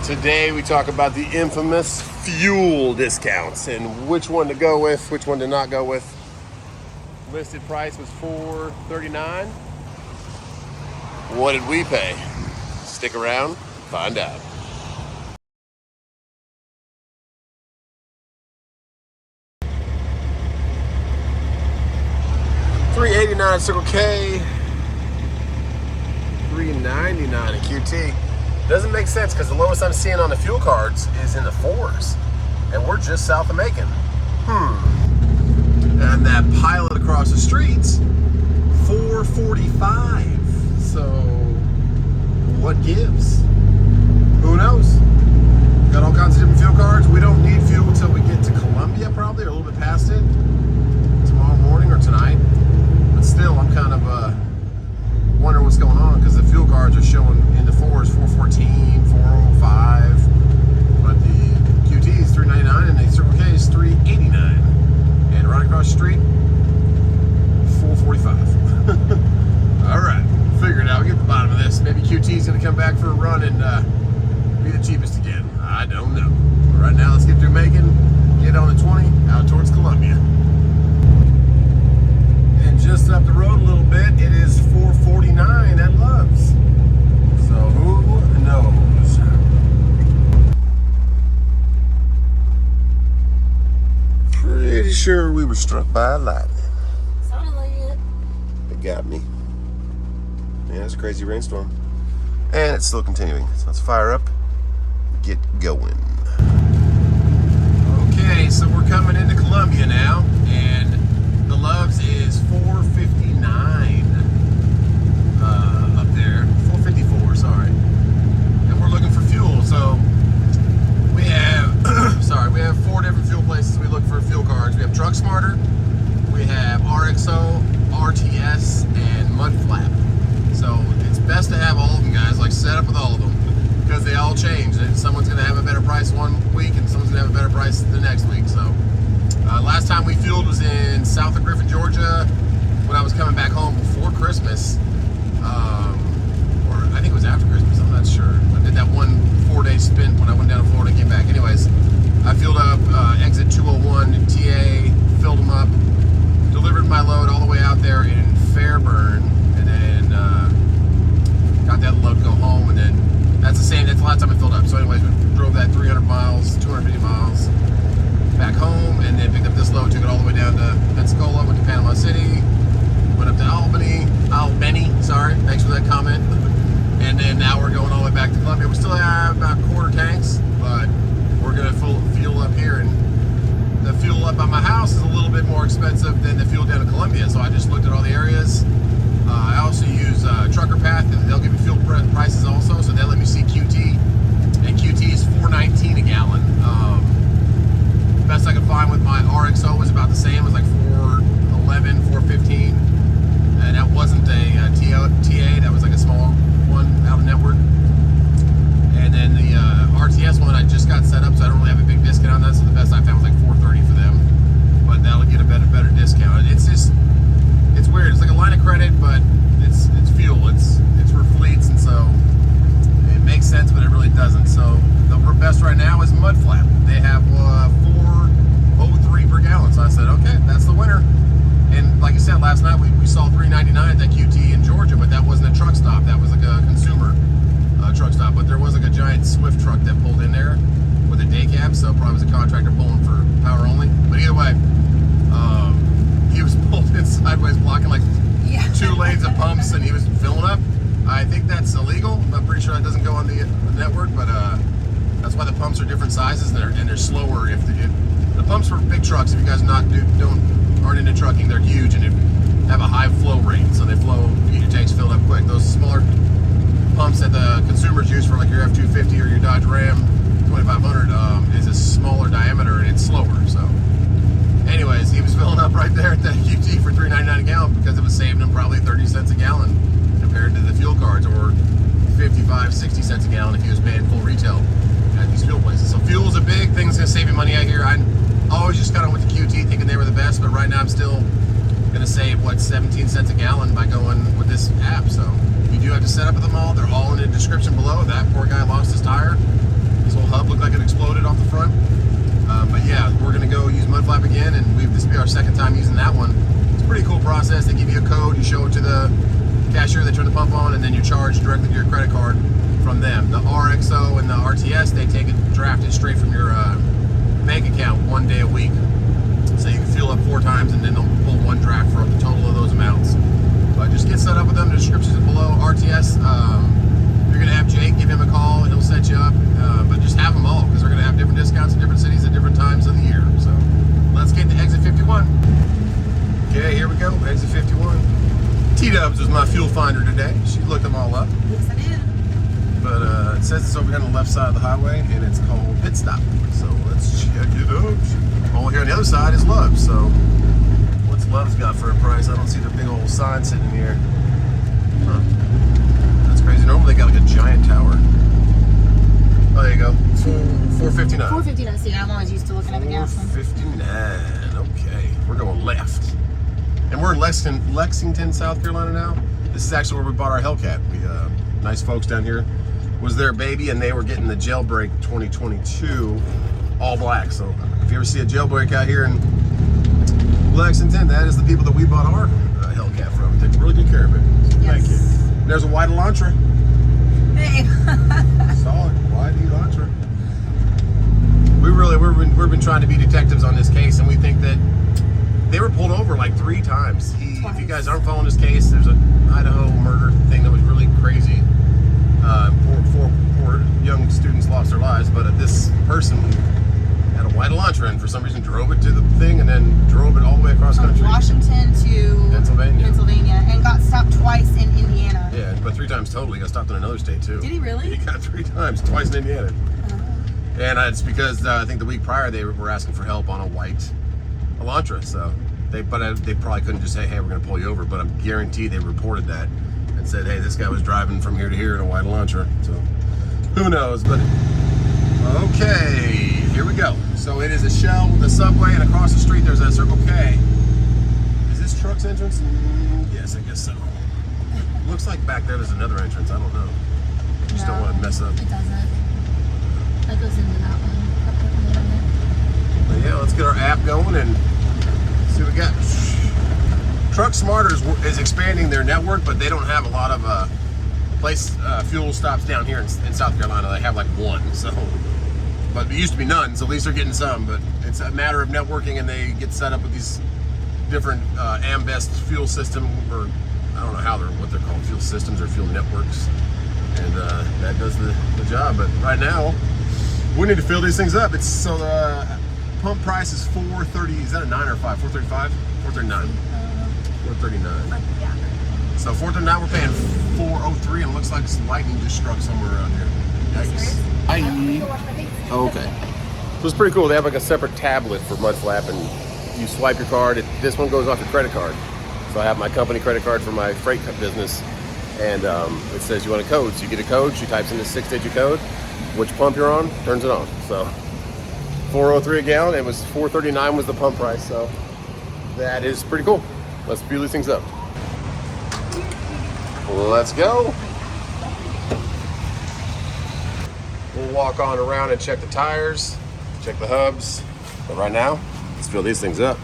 Today we talk about the infamous fuel discounts and which one to go with, which one to not go with. Listed price was $4.39. What did we pay? Stick around, find out. $3.89 Circle K, $3.99 at QT. Doesn't make sense because the lowest I'm seeing on the fuel cards is in the 4s, and we're just south of Macon. And that pilot across the street's $4.45. So what gives? Who knows? Got all kinds of different fuel cards. We don't need fuel until we get to Columbia, probably, or a little bit past it, tomorrow morning or tonight. But still, I'm kind of wondering what's going on because the fuel cards are showing in the 4s $4.14, $4.05, but the QT is $3.99 and the Circle K is $3.89, and right across the street $4.45. All right, figure it out. We'll get to the bottom of this. Maybe QT is going to come back for a run and be the cheapest again. I don't know. But right now, let's get through Macon, get on the 20 out towards Columbia. Just up the road a little bit, it is $4.49 at Love's. So who knows? Pretty sure we were struck by lightning. Sounded like it. It got me. Yeah, it's a crazy rainstorm. And it's still continuing. So let's fire up and get going. Okay, so we're coming into Columbia now, and the Love's is $4.59 up there, $4.54, sorry. And we're looking for fuel, so we have, we have 4 different fuel places we look for fuel cards. We have Truck Smarter, we have RXO, RTS, and MUDFLAP. So it's best to have all of them, guys, like set up with all of them, because they all change. And someone's gonna have a better price one week, and someone's gonna have a better price the next week, so. Last time we fueled was in south of Griffin, Georgia, when I was coming back home before Christmas, or I think it was after Christmas, I'm not sure. I did that one 4-day stint when I went down to Florida and came back. Anyways, I fueled up exit 201 TA, filled them up, delivered my load all the way out there in Fairburn, and then got that load to go home, and then that's the last time I filled up. So anyways, we drove that 300 miles, 250 miles, back home, and then picked up this load, took it all the way down to Pensacola, went to Panama City, went up to Albany, sorry, thanks for that comment. And then now we're going all the way back to Columbia. We still have about quarter tanks, but we're gonna fuel up here, and the fuel up at my house is a little bit more expensive than the fuel down in Columbia, so I just looked at all the areas. I also use Trucker Path, and they'll give me fuel prices also, so they'll let me see QT, and QT is $4.19 a gallon. Best I could find with my RXO was about the same. It was like $4.11, $4.15, and that wasn't a TA. That was like a small one out of network. And then the RTS one I just got set up, so I don't really have a big discount on that. So the best I found was like $4.30 for them, but that'll get a better discount. It's weird. It's like a line of credit, but it's fuel. It's for fleets, and so it makes sense, but it really doesn't. So the best right now is MUDFLAP. They have $4.03 per gallon. So I said, okay, that's the winner. And like I said, last night we saw $3.99 at that QT in Georgia, but that wasn't a truck stop. That was like a consumer truck stop. But there was like a giant Swift truck that pulled in there with a day cab, so probably was a contractor pulling for power only. But either way, he was pulled in sideways, blocking like 2 lanes of pumps, and he was filling up. I think that's illegal. I'm pretty sure that doesn't go on the network, but that's why the pumps are different sizes, and they're slower. If the pumps for big trucks, if you guys aren't into trucking, they're huge and they have a high flow rate, so they get your tanks filled up quick. Those smaller pumps that the consumers use for like your F-250 or your Dodge Ram 2500 is a smaller diameter and it's slower. So, anyways, he was filling up right there at that QT for $3.99 a gallon because it was saving him probably 30 cents a gallon compared to the fuel cards, or 55, 60 cents a gallon if he was paying full retail at these fuel places. So fuel is a big thing that's going to save you money out here. I always just kind of went to QT thinking they were the best, but right now I'm still going to save, 17 cents a gallon by going with this app. So you do have to set up at them all. They're all in the description below. That poor guy lost his tire. front. But yeah, we're gonna go use MUDFLAP again, and this will be our second time using that one. It's a pretty cool process. They give you a code, you show it to the cashier, they turn the pump on, and then you charge directly to your credit card from them. The RXO and the RTS, they take it, draft it straight from your bank account 1 day a week. So you can fuel up 4 times, and then they'll pull one draft for the total of those amounts. But just get set up with them. The descriptions are below. RTS, you're gonna have Jake, give him a call, and he'll set you up. But just have them all, because they're gonna have different discounts in different cities at different times of the year. So let's get to exit 51. Okay, here we go, exit 51. T-Dubs was my fuel finder today. She looked them all up. Yes, I did. But it says it's over here on the left side of the highway, and it's called Pit Stop. So let's check it out. Over here on the other side is Love's. So what's Love's got for a price? I don't see the big old sign sitting here. Huh. That's crazy. Normally they got like a giant tower. Oh, there you go. $4.59. $4.59. See, I'm always used to looking at the gas one. $4.59. Okay, we're going left, and we're in Lexington, South Carolina now. This is actually where we bought our Hellcat. We nice folks down here. Was their baby, and they were getting the jailbreak 2022 all black. So if you ever see a jailbreak out here in Lexington, that is the people that we bought our Hellcat from. Take really good care of it. So Yes. thank you. And there's a white Elantra. Hey. Solid white Elantra. We've been trying to be detectives on this case, and we think that they were pulled over like 3 times. If you guys aren't following this case, there's an Idaho murder thing that was really crazy. Four young students lost their lives, but this person had a white Elantra and for some reason drove it to the thing and then drove it all the way across From country. Washington to Pennsylvania, and got stopped twice in Indiana. Yeah, but 3 times total. He got stopped in another state too. Did he really? He got 3 times, twice in Indiana. And it's because I think the week prior they were asking for help on a white Elantra. So they probably couldn't just say, hey, we're going to pull you over. But I'm guaranteed they reported that and said, hey, this guy was driving from here to here in a white Elantra. So who knows? But okay, here we go. So it is a Shell with a Subway, and across the street there's a Circle K. Is this truck's entrance? Yes, I guess so. Looks like back there's another entrance. I don't know. Just don't want to mess up. It doesn't. That goes into that one. But yeah, let's get our app going and see what we got. Truck Smarter is expanding their network, but they don't have a lot of fuel stops down here in South Carolina. They have like 1, so. But there used to be none, so at least they're getting some. But it's a matter of networking, and they get set up with these different Ambest fuel system, or I don't know what they're called, fuel systems or fuel networks, and that does the job. But right now, we need to fill these things up. So the pump price is $4.30. Is that a 9 or 5? $4.35? $4.39. $4.39. Yeah. So $4.39, we're paying $4.03, and it looks like lightning just struck somewhere around here. Yikes. Oh, okay. So it's pretty cool. They have like a separate tablet for MUDFLAP, and you swipe your card. This one goes off your credit card. So I have my company credit card for my freight business, and it says you want a code. So you get a code, she types in the 6-digit code, which pump you're on, turns it on. So $4.03 a gallon. It was $4.39 was the pump price. So that is pretty cool. Let's fuel these things up. Let's go. We'll walk on around and check the tires, check the hubs. But right now, let's fill these things up.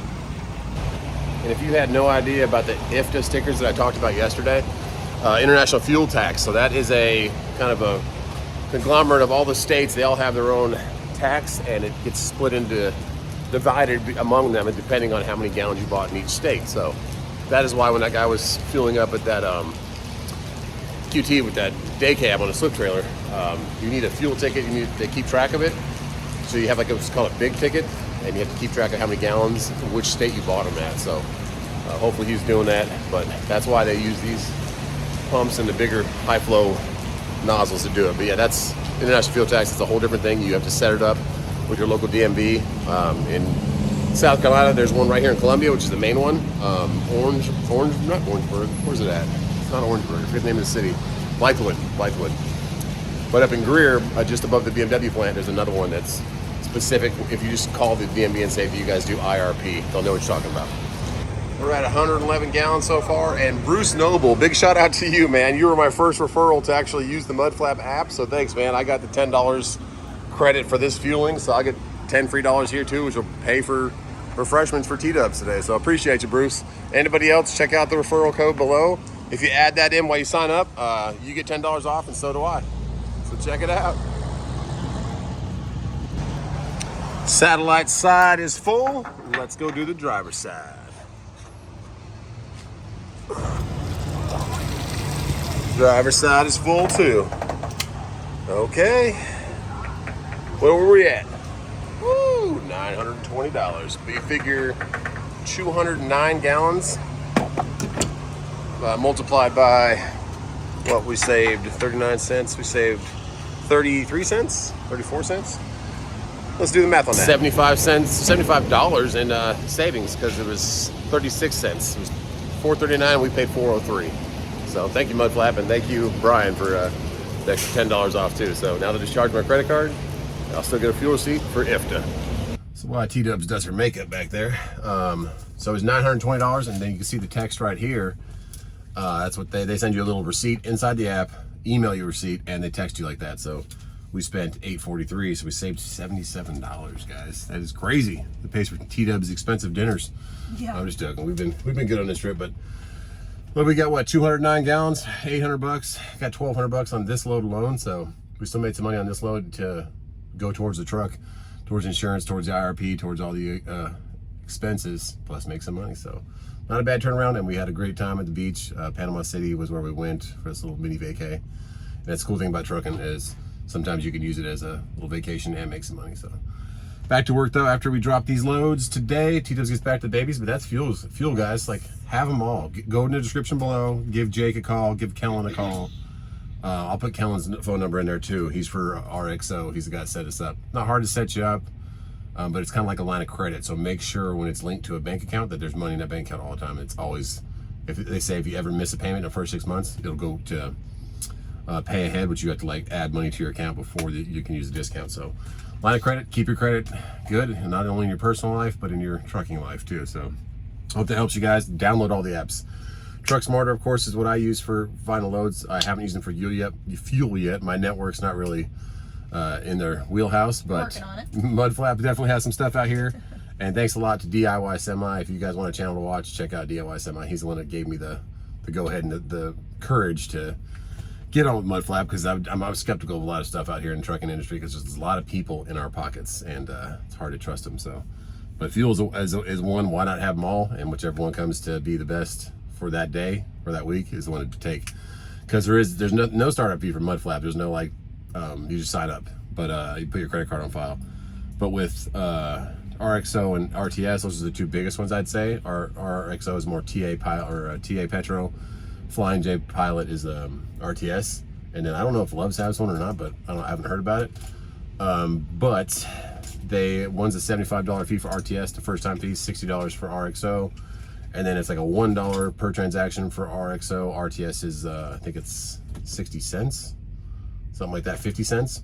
And if you had no idea about the IFTA stickers that I talked about yesterday, International Fuel Tax. So that is a kind of a conglomerate of all the states. They all have their own tax, and it gets divided among them, and depending on how many gallons you bought in each state. So that is why when that guy was fueling up at that QT with that day cab on a slip trailer, you need a fuel ticket. You need to keep track of it. So you have like what's called a big ticket, and you have to keep track of how many gallons, which state you bought them at. So hopefully he's doing that, but that's why they use these pumps and the bigger high flow nozzles to do it. But yeah, that's international fuel tax. It's a whole different thing. You have to set it up with your local DMV. In South Carolina, there's one right here in Columbia, which is the main one. Not Orangeburg. Where's it at? It's not Orangeburg. I forget the name of the city. Blythewood. But up in Greer, just above the BMW plant, there's another one that's specific. If you just call the DMV and say, do you guys do IRP? They'll know what you're talking about. We're at 111 gallons so far, and Bruce Noble, big shout out to you, man. You were my first referral to actually use the MUDFLAP app, so thanks, man. I got the $10 credit for this fueling, so I'll get 10 free dollars here too, which will pay for refreshments for T-Dubs today. So I appreciate you, Bruce. Anybody else, check out the referral code below. If you add that in while you sign up, you get $10 off, and so do I. So check it out. Satellite side is full. Let's go do the driver's side. Driver's side is full too. Okay. Where were we at? Woo, $920. But you figure 209 gallons multiplied by what we saved, 39 cents. We saved 33 cents, 34 cents. Let's do the math on that. 75 cents, $75 in savings because it was 36 cents. It was $4.39. We paid $4.03. So thank you, MUDFLAP, and thank you, Brian, for the extra $10 off too. So now that it's charged my credit card, I'll still get a fuel receipt for IFTA. So while T-Dubs does her makeup back there, so it's $920, and then you can see the text right here. That's what they send you a little receipt inside the app, email you a receipt, and they text you like that. So we spent $843, so we saved $77, guys. That is crazy. It pays for T-Dubs' expensive dinners. Yeah. I'm just joking. We've been good on this trip, but we got what, 209 gallons, $800. Got $1,200 on this load alone, so we still made some money on this load to go towards the truck, towards insurance, towards the IRP, towards all the expenses, plus make some money. So not a bad turnaround, and we had a great time at the beach. Panama City was where we went for this little mini vacay. And that's the cool thing about trucking is sometimes you can use it as a little vacation and make some money. So back to work though. After we drop these loads today, T-Dubs gets back to the babies, but that's fuel, guys. Like, have them all. Go in the description below. Give Jake a call. Give Kellen a call. I'll put Kellen's phone number in there too. He's for RXO. He's the guy that set us up. Not hard to set you up, but it's kind of like a line of credit. So make sure when it's linked to a bank account that there's money in that bank account all the time. It's always, if they say if you ever miss a payment in the first 6 months, it'll go to pay ahead, which you have to like add money to your account before you can use the discount. So line of credit, keep your credit good, and not only in your personal life, but in your trucking life too. So hope that helps you guys. Download all the apps. Truck Smarter, of course, is what I use for final loads. I haven't used them for fuel yet. My network's not really in their wheelhouse, but MUDFLAP definitely has some stuff out here. And thanks a lot to DIY Semi. If you guys want a channel to watch, check out DIY Semi. He's the one that gave me the go ahead and the courage to get on with MUDFLAP, because I'm skeptical of a lot of stuff out here in the trucking industry, because there's a lot of people in our pockets, and it's hard to trust them. So, but fuel is one. Why not have them all? And whichever one comes to be the best for that day or that week is the one to take, because there's no startup fee for MUDFLAP. There's no like you just sign up, but you put your credit card on file. But with RXO and RTS, those are the two biggest ones, I'd say. RXO is more TA Pilot or TA Petro. Flying J Pilot is RTS, and then I don't know if Love's has one or not, but I haven't heard about it. But one's a $75 fee for RTS, the first time fee, $60 for RXO, and then it's like a $1 per transaction for RXO. RTS is I think it's 60 cents, something like that, 50 cents.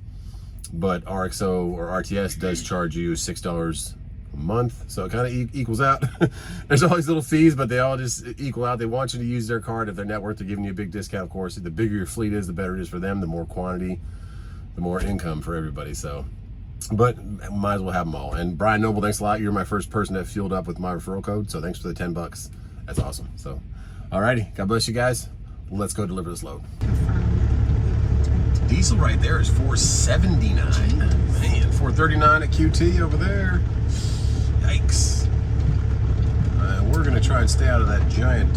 But RXO or RTS does charge you $6 a month, so it kind of equals out. There's all these little fees, but they all just equal out. They want you to use their card. If their network, they're giving you a big discount, of course. The bigger your fleet is, the better it is for them. The more quantity, the more income for everybody. So, but might as well have them all. And Brian Noble, thanks a lot. You're my first person that fueled up with my referral code, so thanks for the $10. That's awesome. So, alrighty, God bless you guys. Let's go deliver this load. Diesel right there is $4.79. Man, $4.39 at QT over there. Yikes. We're gonna try and stay out of that giant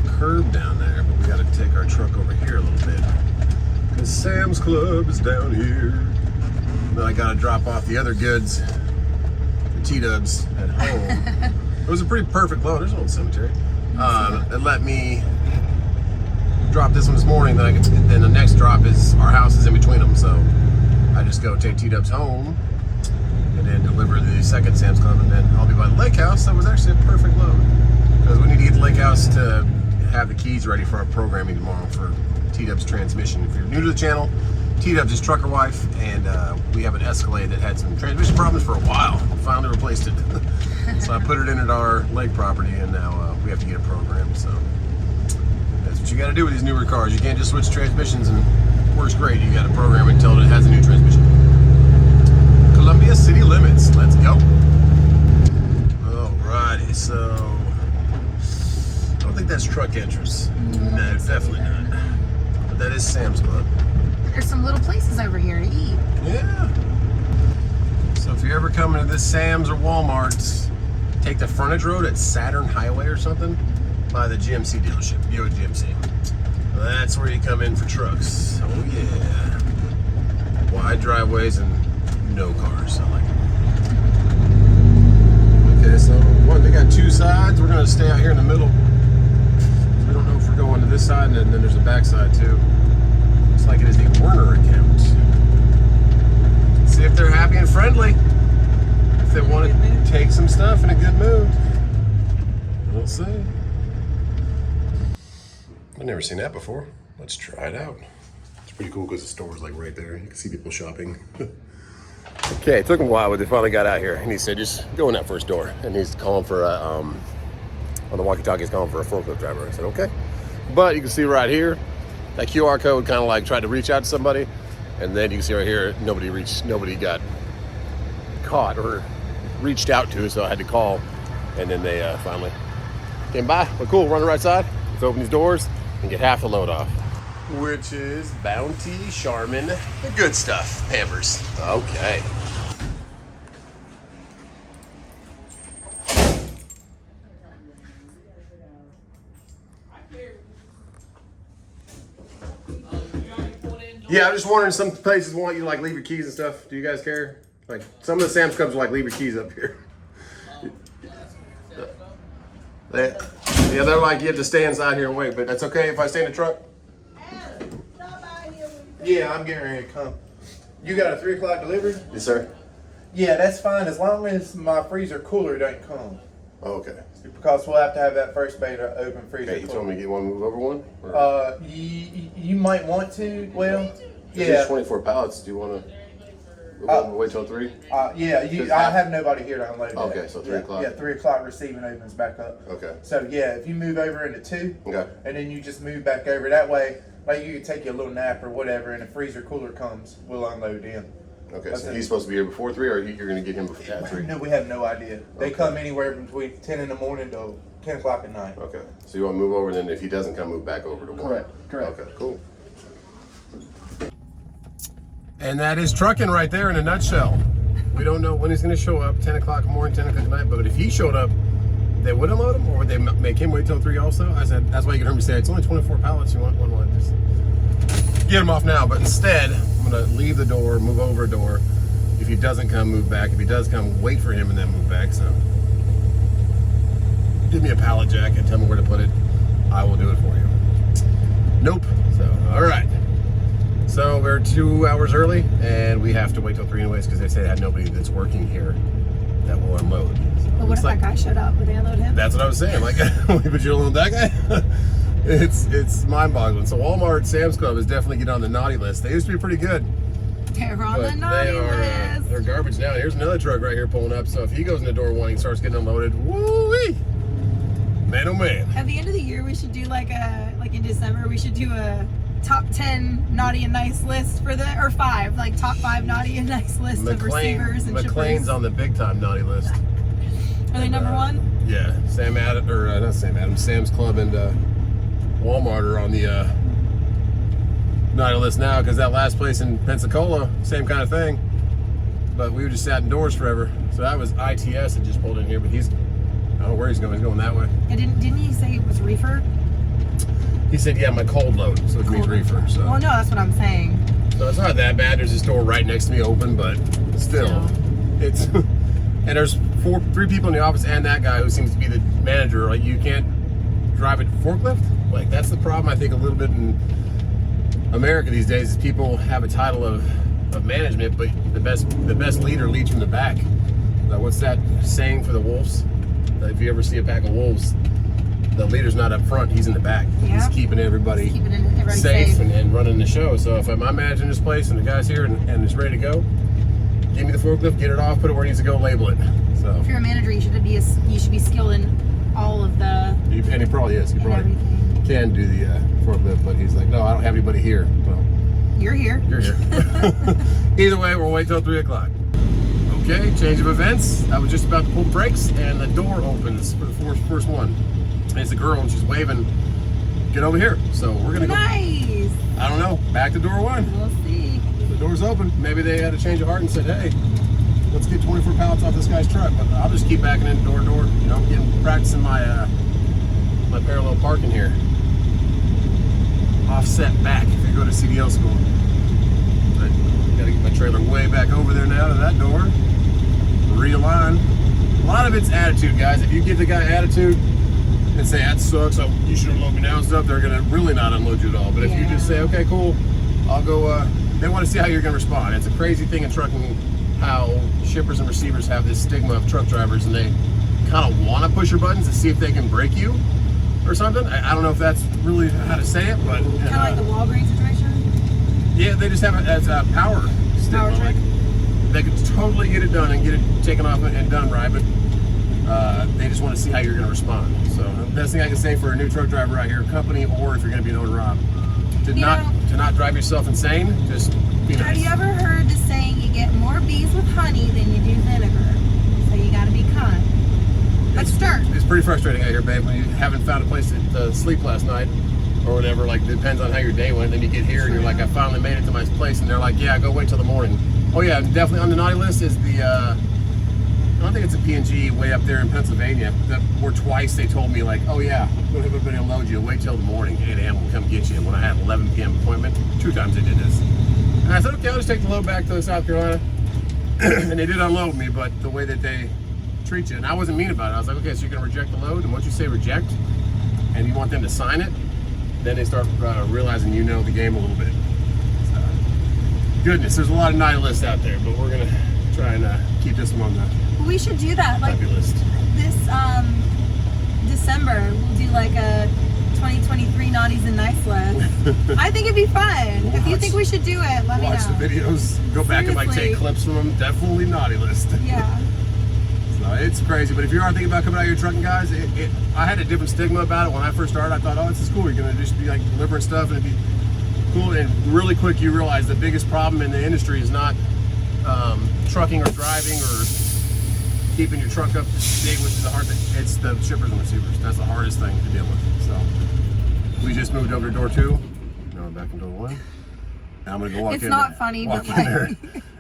curb down there, but we gotta take our truck over here a little bit, because Sam's Club is down here. Then I gotta drop off the other goods, the T-Dubs, at home. It was a pretty perfect load. There's an old cemetery. It let me drop this one this morning, then the next drop is, our house is in between them, so I just go take T-Dubs home and then deliver the second Sam's Club, and then I'll be by the lake house. That was actually a perfect load, because we need to get the lake house to have the keys ready for our programming tomorrow for T-Dubs transmission. If you're new to the channel, T-Dubs is trucker wife, and we have an Escalade that had some transmission problems for a while. We finally replaced it. So I put it in at our lake property, and now we have to get it programmed. So that's what you got to do with these newer cars. You can't just switch transmissions and it works great. You got to program it until it has a new transmission. is Sam's Club. There's some little places over here to eat. Yeah. So if you're ever coming to this Sam's or Walmart's, take the frontage road at Saturn Highway or something by the GMC dealership, Buick GMC. That's where you come in for trucks. Oh yeah. Wide driveways and no cars. I like it. Okay, so what? They got two sides. We're gonna stay out here in the middle. We don't know if we're going to this side, and then there's a back side too. Looks like it is a Werner account. See if they're happy and friendly. If they want to take some stuff in a good mood. We'll see. I've never seen that before. Let's try it out. It's pretty cool because the store's like right there. You can see people shopping. Okay, it took him a while, but they finally got out here. And he said, just go in that first door. And he's calling for a, on the walkie-talkie, he's calling for a forklift driver. I said, okay. But you can see right here, that QR code kind of like tried to reach out to somebody. And then you can see right here, nobody got caught or reached out to, so I had to call. And then they finally came by. But cool, run the right side. Let's open these doors and get half the load off. Which is Bounty, Charmin, the good stuff, Pampers. Okay. Yeah, I'm just wondering, some places want you to like leave your keys and stuff. Do you guys care? Like some of the Sam's Clubs will like leave your keys up here. Yeah, they're like, you have to stay inside here and wait, but that's okay if I stay in the truck? Yeah, I'm getting ready to come. You got a 3 o'clock delivery? Yes, sir. Yeah, that's fine as long as my freezer cooler don't come. Oh, okay. Because we'll have to have that first bay to open freezer. Okay, you told me to get one, move over one? Or? You might want to. Well, yeah. There's 24 pallets. Do you want to wait till 3? Yeah, I have nobody here to unload. Okay, so 3 o'clock. Yeah, 3 o'clock receiving opens back up. Okay. So yeah, if you move over into 2, okay, and then you just move back over that way, like you can take your little nap or whatever, and the freezer cooler comes, we'll unload in. Okay, so he's supposed to be here before 3, or you're going to get him before at 3? No, we have no idea. They come anywhere between 10 in the morning to 10 o'clock at night. Okay, so you want to move over, and then if he doesn't come, move back over to 1. Correct. Okay, cool. And that is trucking right there in a nutshell. We don't know when he's going to show up, 10 o'clock in the morning, 10 o'clock at night, but if he showed up, they would unload him, or would they make him wait till 3 also? I said, that's why you can hear me say, it's only 24 pallets, you want one, just get him off now. But instead, I'm going to leave the door, move over a door. If he doesn't come, move back. If he does come, wait for him and then move back. So give me a pallet jack and tell me where to put it. I will do it for you. Nope. So, all right. So we're 2 hours early, and we have to wait till 3 anyways because they say they had nobody that's working here that will unload. So But what if that guy showed up? Would they unload him? That's what I was saying. Like, but you unload that guy? It's mind-boggling. So Walmart, Sam's Club is definitely getting on the naughty list. They used to be pretty good. They're on the naughty list. They're garbage now. Here's another truck right here pulling up. So if he goes in the door one, he starts getting unloaded. Woo-wee! Man, oh man. At the end of the year, we should do like in December, we should do a top 10 naughty and nice list for or 5, like top 5 naughty and nice list of receivers and McLean's shippers. on the big time naughty list. Are they number 1? Yeah, Sam's Club and Walmart are on the naughty list now because that last place in Pensacola, same kind of thing. But we were just sat indoors forever. So that was ITS that just pulled in here, but I don't know where he's going. He's going that way. And didn't he say it was reefer? He said, yeah, my cold load, so it means reefer. So. Well, no, that's what I'm saying. No, it's not that bad. There's a store right next to me open, but still, it's. And there's 3 people in the office and that guy who seems to be the manager. Like, you can't drive a forklift. Like, that's the problem I think a little bit in America these days is people have a title of management, but the best leader leads from the back. Like, what's that saying for the wolves? If you ever see a pack of wolves, the leader's not up front, he's in the back. Yeah. He's keeping everybody safe and running the show. So if I'm managing this place and the guy's here and it's ready to go, give me the forklift, get it off, put it where it needs to go, label it. So if you're a manager, you should be skilled in all of the. And he probably is. He probably can do the forklift, but he's like, no, I don't have anybody here. Well, you're here. You're here. Either way, we'll wait till 3 o'clock. Okay, change of events. I was just about to pull the brakes, and the door opens for the first one. And it's a girl, and she's waving, get over here. So we're gonna go. Nice. I don't know. Back to door one. We'll see. The door's open. Maybe they had a change of heart and said, hey, let's get 24 pallets off this guy's truck. But I'll just keep backing in door to door. You know, I'm getting practicing my my parallel parking here. Offset back if you go to CDL school. But gotta get my trailer way back over there now to that door. Realign. A lot of it's attitude, guys. If you give the guy attitude and say that sucks, you should unload me now and stuff, they're gonna really not unload you at all. But if you just say, okay, cool, I'll go. They want to see how you're gonna respond. It's a crazy thing in trucking how shippers and receivers have this stigma of truck drivers, and they kind of want to push your buttons to see if they can break you or something. I don't know if that's really how to say it, but Kind of like the Walgreens situation? yeah, they just have it as a power stigma. Power Like, they could totally get it done and get it taken off and done right, but they just want to see how you're going to respond. So the best thing I can say for a new truck driver out here, company, or if you're going to be an owner, Rob, to not drive yourself insane. Just be nice. Have you ever heard the saying, you get more bees with honey than you do vinegar? So you got to be kind. But start. It's pretty frustrating out here, babe, when you haven't found a place to sleep last night or whatever. Like, it depends on how your day went. Then you get here and you're like, I finally made it to my place, and they're like, yeah, go wait till the morning. Oh yeah, definitely on the naughty list is the, I don't think it's a P&G way up there in Pennsylvania, where twice they told me like, oh yeah, we'll have everybody unload you, wait till the morning, 8 a.m. we'll come get you. And when I had an 11 p.m. appointment, 2 times they did this. And I said, okay, I'll just take the load back to South Carolina. And they did unload me, but the way that they treat you, and I wasn't mean about it. I was like, okay, so you're gonna reject the load, and once you say reject, and you want them to sign it, then they start realizing you know the game a little bit. So, goodness, there's a lot of naughty lists out there, but we're gonna try and keep this one on the We should do that. Like happy list. this December, we'll do like a 2023 naughties and nice list. I think it'd be fun. If you think we should do it, let me know. Watch the videos, go back and like Seriously. take clips from them. Definitely naughty list. Yeah. So it's crazy, but if you are thinking about coming out here trucking, guys, I had a different stigma about it when I first started. I thought, oh, this is cool. You're gonna just be like delivering stuff and it'd be cool. And really quick, you realize the biggest problem in the industry is not trucking or driving or keeping your truck up to date, which is the hard thing. It's the shippers and receivers. That's the hardest thing to deal with. So we just moved over to door 2. Now we're back in door 1. Now I'm gonna go walk It's in not there, funny, walk but in there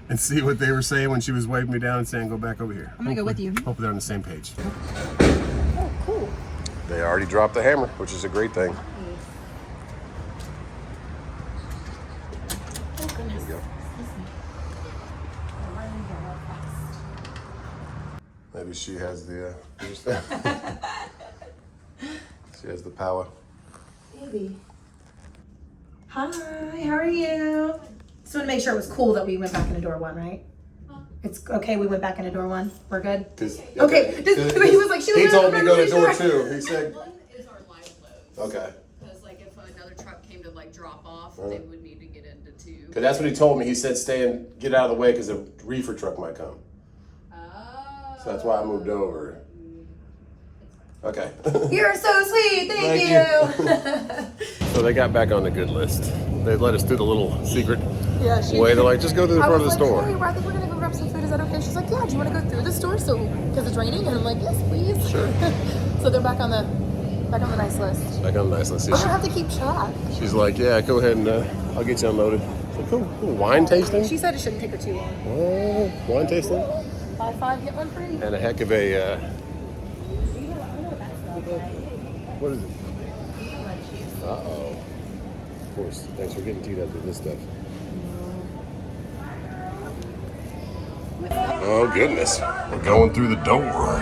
and see what they were saying when she was waving me down and saying, go back over here. I'm gonna go with you. Hopefully they're on the same page. Oh, cool. They already dropped the hammer, which is a great thing. Oh, goodness. There you go. Maybe she has the, she has the power. Baby. Hi, how are you? Just want to make sure it was cool that we went back into door 1, right? It's okay, we went back into door 1. We're good? Okay. He was like, he told me to go to door 2. He said, One is our live load. okay. Because like if another truck came to like drop off, they would need to get into 2. Because that's what he told me. He said, stay and get out of the way because a reefer truck might come. So that's why I moved over. Okay. You're so sweet, thank you. So they got back on the good list. They let us through the little secret Yeah, she way. They're like, just go to the front of the store. Hey, I think we're gonna go grab some food. Is that okay? She's like, yeah. Do you want to go through the store? So, because it's raining, and I'm like, yes, please. Sure. So they're back on the nice list. Back on the nice list. I don't have to keep track. She's like, yeah, go ahead and I'll get you unloaded. So cool. Wine tasting? She said it shouldn't take her too long. Oh, wine tasting? Buy 5, get 1 free. And a heck of a, what is it? Uh-oh. Of course. Thanks for getting teed up with this stuff. Oh, goodness. We're going through the door.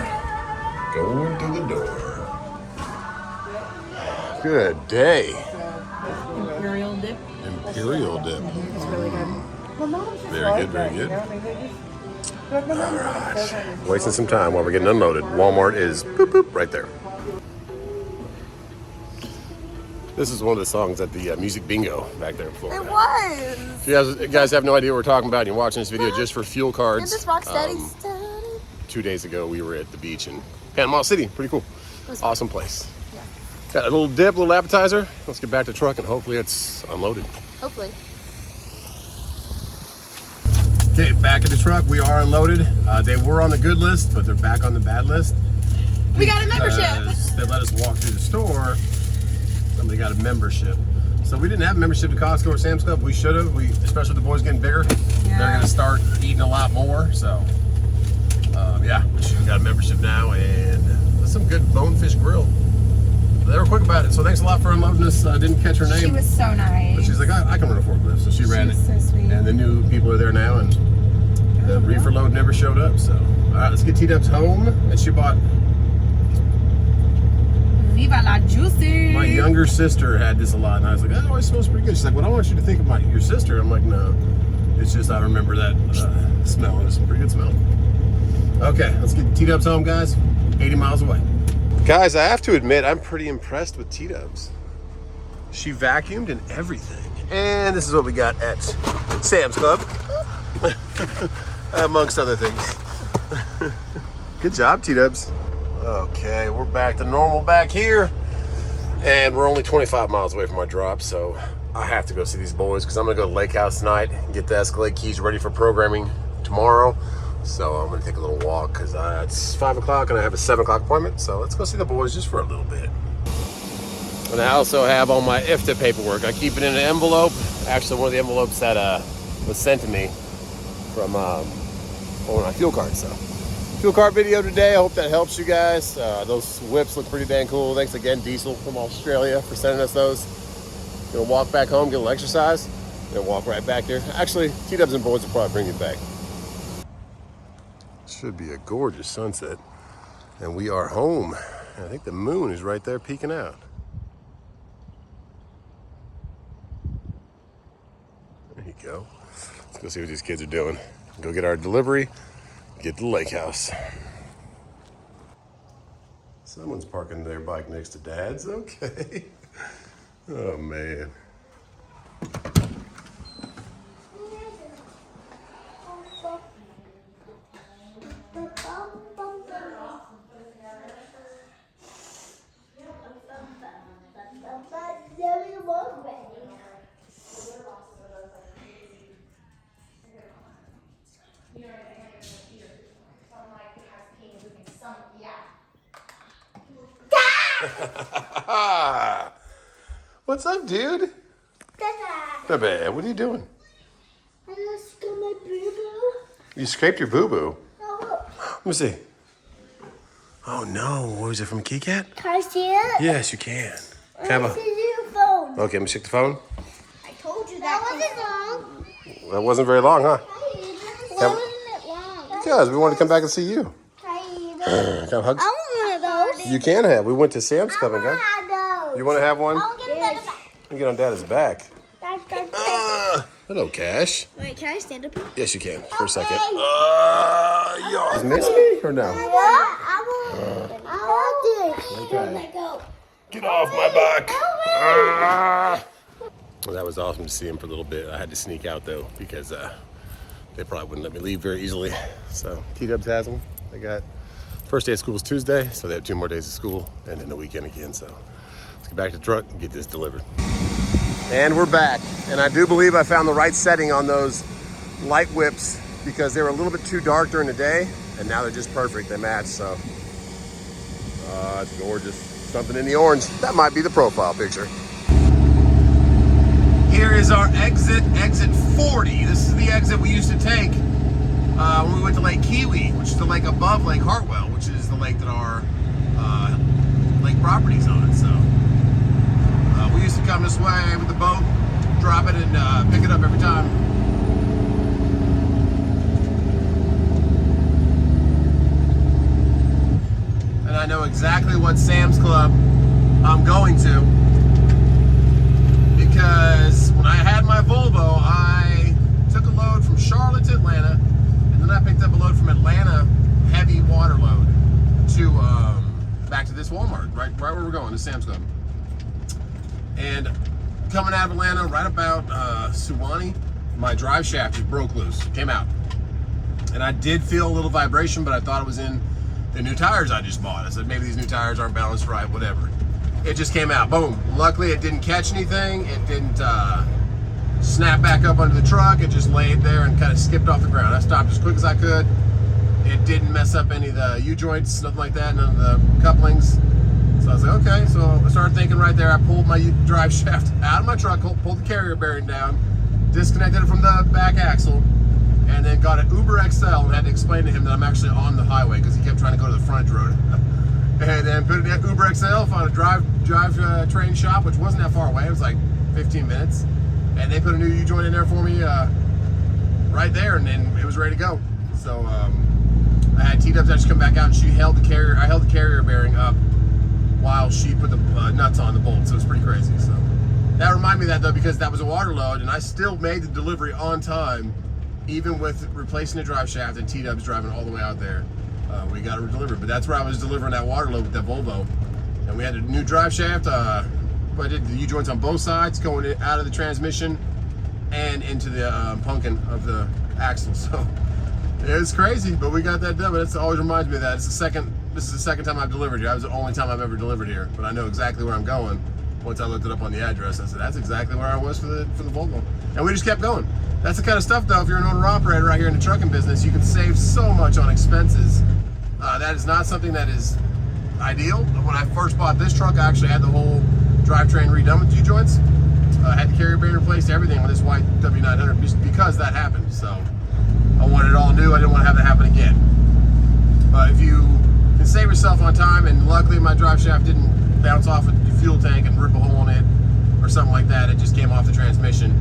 Going through the door. Good day. Imperial dip. Imperial dip. It's really good. Very good, very good. All right. Wasting some time while we're getting unloaded. Walmart is boop, boop, right there. This is one of the songs at the music bingo back there in Florida. It was. You guys have no idea what we're talking about. You're watching this video just for fuel And cards. this rock steady, steady. 2 days ago, we were at the beach in Panama City. Pretty cool. Awesome place. Yeah. Got a little dip, a little appetizer. Let's get back to the truck and hopefully it's unloaded. Hopefully. Okay, back at the truck. We are unloaded. They were on the good list, but they're back on the bad list. We got a membership. Because they let us walk through the store. Somebody got a membership. So we didn't have membership to Costco or Sam's Club. We should have. Especially the boys getting bigger. Yeah. They're gonna start eating a lot more. So yeah, we should have got a membership now, and that's some good bonefish grill. They were quick about it. So thanks a lot for unloading us. I didn't catch her name. She was so nice. But she's like, I can run a forklift. So she ran it. So sweet. And the new people are there now, and the reefer load never showed up. So all right, let's get T-Dubs home. And she bought. Viva la juicy. My younger sister had this a lot, and I was like, oh, it smells pretty good. She's like, well, I want you to think about your sister. I'm like, no, it's just I remember that smell. It was a pretty good smell. Okay, let's get T-Dubs home, guys. 80 miles away. Guys, I have to admit, I'm pretty impressed with T-Dubs. She vacuumed and everything. And this is what we got at Sam's Club, amongst other things. Good job, T-Dubs. Okay, we're back to normal back here. And we're only 25 miles away from our drop, so I have to go see these boys because I'm gonna go to Lake House tonight and get the Escalade keys ready for programming tomorrow. So I'm gonna take a little walk because it's 5 o'clock and I have a 7 o'clock appointment. So let's go see the boys just for a little bit. And I also have all my IFTA paperwork. I keep it in an envelope. Actually, one of the envelopes that was sent to me from my fuel card. So fuel card video today. I hope that helps you guys. Those whips look pretty dang cool. Thanks again, Diesel from Australia, for sending us those. Gonna walk back home, get a little exercise, then walk right back here. Actually, T-Dubs and boys will probably bring you back. Should be a gorgeous sunset. And we are home. I think the moon is right there peeking out. There you go. Let's go see what these kids are doing. Go get our delivery, get to the lake house. Someone's parking their bike next to Dad's. Okay. Oh, man. What's up, dude? Bebe, what are you doing? I just got my boo-boo. You scraped your boo-boo. No, Let me see. Oh no, what was it from Kit Kat? can I see it? Yes, you can. Can I see your phone? Okay, let me check the phone. I told you that wasn't long. That wasn't very long, huh? Why wasn't it long? Because we wanted to come back and see you. Can I eat it? Can I hug? I want one of those. You can have. We went to Sam's Club and got. I You want to have one? I'll get Yes. that. You get on Dad's back. Hello, Cash. Wait, can I stand up here? Yes, you can. For a second. Okay. You just miss me or no? I want it. Okay. Let go. Get off my back. Well, that was awesome to see him for a little bit. I had to sneak out though because they probably wouldn't let me leave very easily. So T-Dubs has them. They got first day of school is Tuesday, so they have 2 more days of school and then the weekend again. So let's get back to the truck and get this delivered. And we're back. And I do believe I found the right setting on those light whips because they were a little bit too dark during the day and now they're just perfect. They match, so it's gorgeous. Something in the orange. That might be the profile picture. Here is our exit 40. This is the exit we used to take when we went to Lake Kiwi, which is the lake above Lake Hartwell, which is the lake that our lake property's on. So we used to come this way with the boat, drop it and pick it up every time. And I know exactly what Sam's Club I'm going to because when I had my Volvo, I took a load from Charlotte to Atlanta, and then I picked up a load from Atlanta, heavy water load, to back to this Walmart, right where we're going, to Sam's Club. And coming out of Atlanta, right about Suwannee, my drive shaft just broke loose, came out. And I did feel a little vibration, but I thought it was in the new tires I just bought. I said, maybe these new tires aren't balanced right, whatever. It just came out, boom. Luckily, it didn't catch anything. It didn't snap back up under the truck. It just laid there and kind of skipped off the ground. I stopped as quick as I could. It didn't mess up any of the U-joints, nothing like that, none of the couplings. So I was like, okay. So I started thinking right there. I pulled my drive shaft out of my truck, pulled the carrier bearing down, disconnected it from the back axle, and then got an Uber XL and had to explain to him that I'm actually on the highway because he kept trying to go to the frontage road. And then put it in Uber XL, found a drive train shop, which wasn't that far away. It was like 15 minutes. And they put a new U-joint in there for me right there, and then it was ready to go. So I had T-Dubs actually come back out, and she held the carrier. I held the carrier bearing up while she put the nuts on the bolt. So it was pretty crazy. So that reminded me of that though, because that was a water load, and I still made the delivery on time, even with replacing the drive shaft and T-Dubs driving all the way out there. We got it delivered, but that's where I was delivering that water load with that Volvo, and we had a new drive shaft. I did the U-joints on both sides, going out of the transmission and into the pumpkin of the axle. So it's crazy, but we got that done. But it always reminds me of that. This is the second time I've delivered here. That was the only time I've ever delivered here, but I know exactly where I'm going. Once I looked it up on the address, I said that's exactly where I was for the Volvo, and we just kept going. That's the kind of stuff though. If you're an owner-operator right here in the trucking business, you can save so much on expenses. That is not something that is ideal. When I first bought this truck, I actually had the whole drivetrain redone with U-joints. I had the carrier bearing replaced, everything with this white W900 just because that happened. So I wanted it all new. I didn't want to have that happen again. But if you can save yourself on time, and luckily my drive shaft didn't bounce off a fuel tank and rip a hole in it or something like that. It just came off the transmission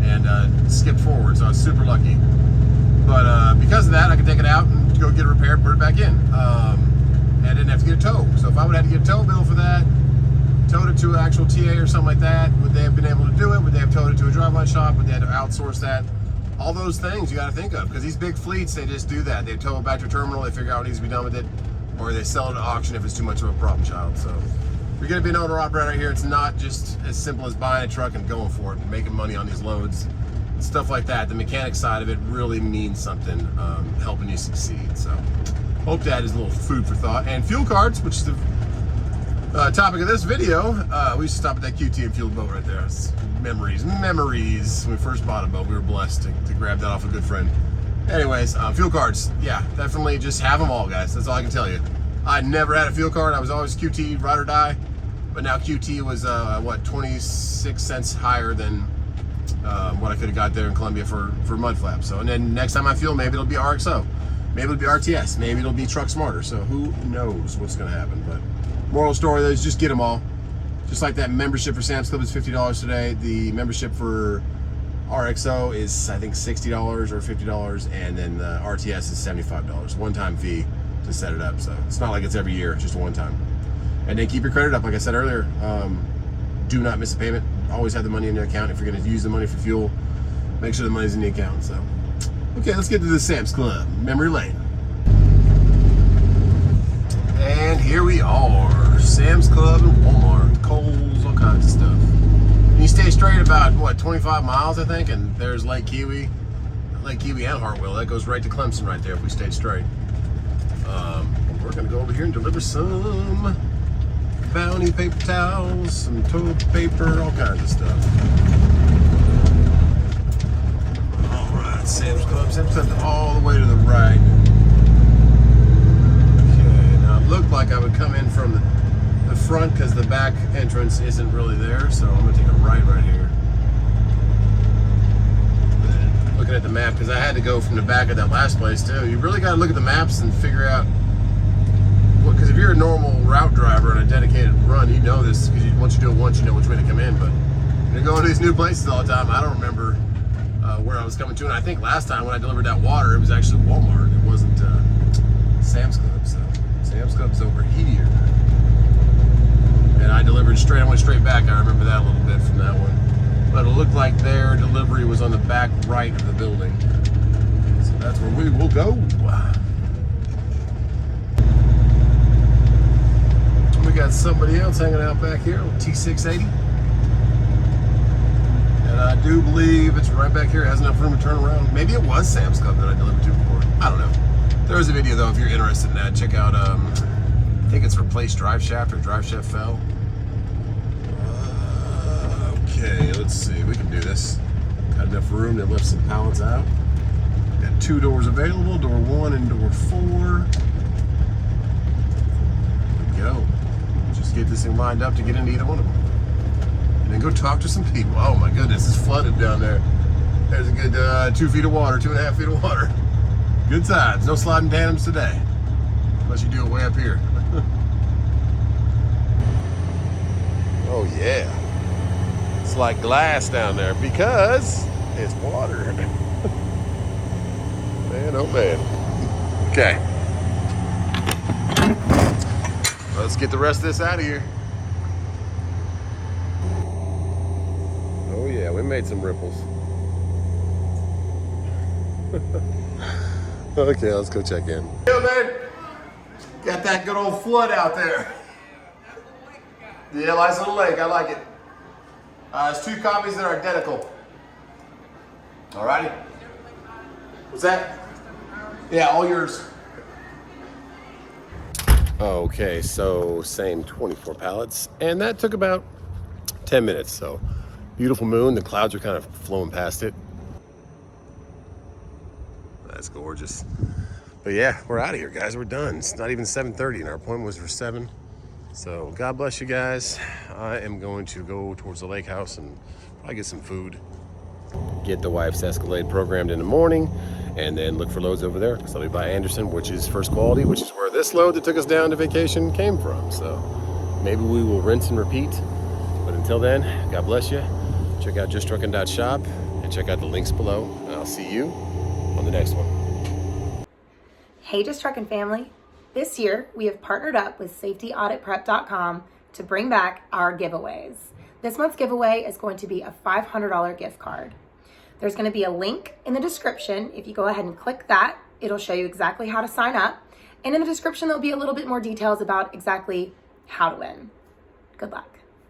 and skipped forward. So I was super lucky. But because of that, I could take it out and go get it repaired, put it back in. And I didn't have to get a tow. So if I would have had to get a tow bill for that, towed it to an actual TA or something like that, would they have been able to do it? Would they have towed it to a drive-by shop? Would they have to outsource that? All those things you got to think of, because these big fleets, they just do that. They tow it back to a terminal, they figure out what needs to be done with it, or they sell it at auction if it's too much of a problem child. So if you're going to be an owner-operator here, it's not just as simple as buying a truck and going for it and making money on these loads. Stuff like that. The mechanic side of it really means something, helping you succeed. So hope that is a little food for thought. And fuel cards, which is the topic of this video. We used to stop at that QT and fuel boat right there. It's memories. When we first bought a boat, we were blessed to grab that off a good friend. Anyways, fuel cards. Yeah, definitely just have them all, guys. That's all I can tell you. I never had a fuel card. I was always QT, ride or die. But now QT was, 26 cents higher than what I could have got there in Columbia for MUDFLAP. So, and then next time I fuel, maybe it'll be RXO. Maybe it'll be RTS. Maybe it'll be Truck Smarter. So who knows what's going to happen. But moral story is just get them all. Just like that membership for Sam's Club is $50 today. The membership for RXO is, I think, $60 or $50. And then the RTS is $75. One-time fee to set it up. So it's not like it's every year. It's just one time. And then keep your credit up. Like I said earlier, do not miss a payment. Always have the money in your account. If you're going to use the money for fuel, make sure the money's in the account. So, okay, let's get to the Sam's Club memory lane. And here we are, Sam's Club and Walmart, Kohl's, all kinds of stuff. And you stay straight about, 25 miles, I think, and there's Lake Kiwi and Hartwell. That goes right to Clemson right there if we stayed straight. We're going to go over here and deliver some Bounty paper towels, some toilet paper, all kinds of stuff. All right, Sam's Club all the way to the right. Okay, now it looked like I would come in from the front because the back entrance isn't really there, so I'm gonna take a right here. Looking at the map, because I had to go from the back of that last place too. You really got to look at the maps and figure out. Because if you're a normal route driver on a dedicated run, you know this, because once you do it once, you know which way to come in. But when you're going to these new places all the time, I don't remember where I was coming to. And I think last time when I delivered that water, it was actually Walmart. It wasn't Sam's Club. So Sam's Club's over here. And I delivered straight, I went straight back. I remember that a little bit from that one. But it looked like their delivery was on the back right of the building. So that's where we will go. We got somebody else hanging out back here with T680. And I do believe it's right back here. It has enough room to turn around. Maybe it was Sam's Club that I delivered to before. I don't know. There is a video though if you're interested in that. Check out, I think it's replaced drive shaft or drive shaft fell. Okay, let's see. We can do this. Got enough room to lift some pallets out. Got 2 doors available, door 1 and door 4. There we go. Just just get this thing lined up to get into either one of them. And then go talk to some people. Oh my goodness, it's flooded down there. There's a good 2 feet of water, 2.5 feet of water. Good times. No sliding tandems today. Unless you do it way up here. Oh yeah. It's like glass down there because it's water. Man, oh man. Okay. Let's get the rest of this out of here. Oh yeah, we made some ripples. Okay, let's go check in. Yeah, man. Got that good old flood out there. Yeah, nice little lake. I like it. There's 2 copies that are identical. Alrighty. What's that? Yeah, all yours. Okay, so same 24 pallets, and that took about 10 minutes. So beautiful moon. The clouds are kind of flowing past it. That's gorgeous. But yeah, we're out of here, guys. We're done. It's not even 7:30, and our appointment was for 7. So God bless you guys. I am going to go towards the lake house and probably get some food. Get the wife's Escalade programmed in the morning, and then look for loads over there. So I'll be by Anderson, which is First Quality, which is where this load that took us down to vacation came from. So maybe we will rinse and repeat. But until then, God bless you. Check out justtruckin.shop and check out the links below. And I'll see you on the next one. Hey, Just Truckin' family. This year, we have partnered up with safetyauditprep.com to bring back our giveaways. This month's giveaway is going to be a $500 gift card. There's going to be a link in the description. If you go ahead and click that, it'll show you exactly how to sign up. And in the description, there'll be a little bit more details about exactly how to win. Good luck.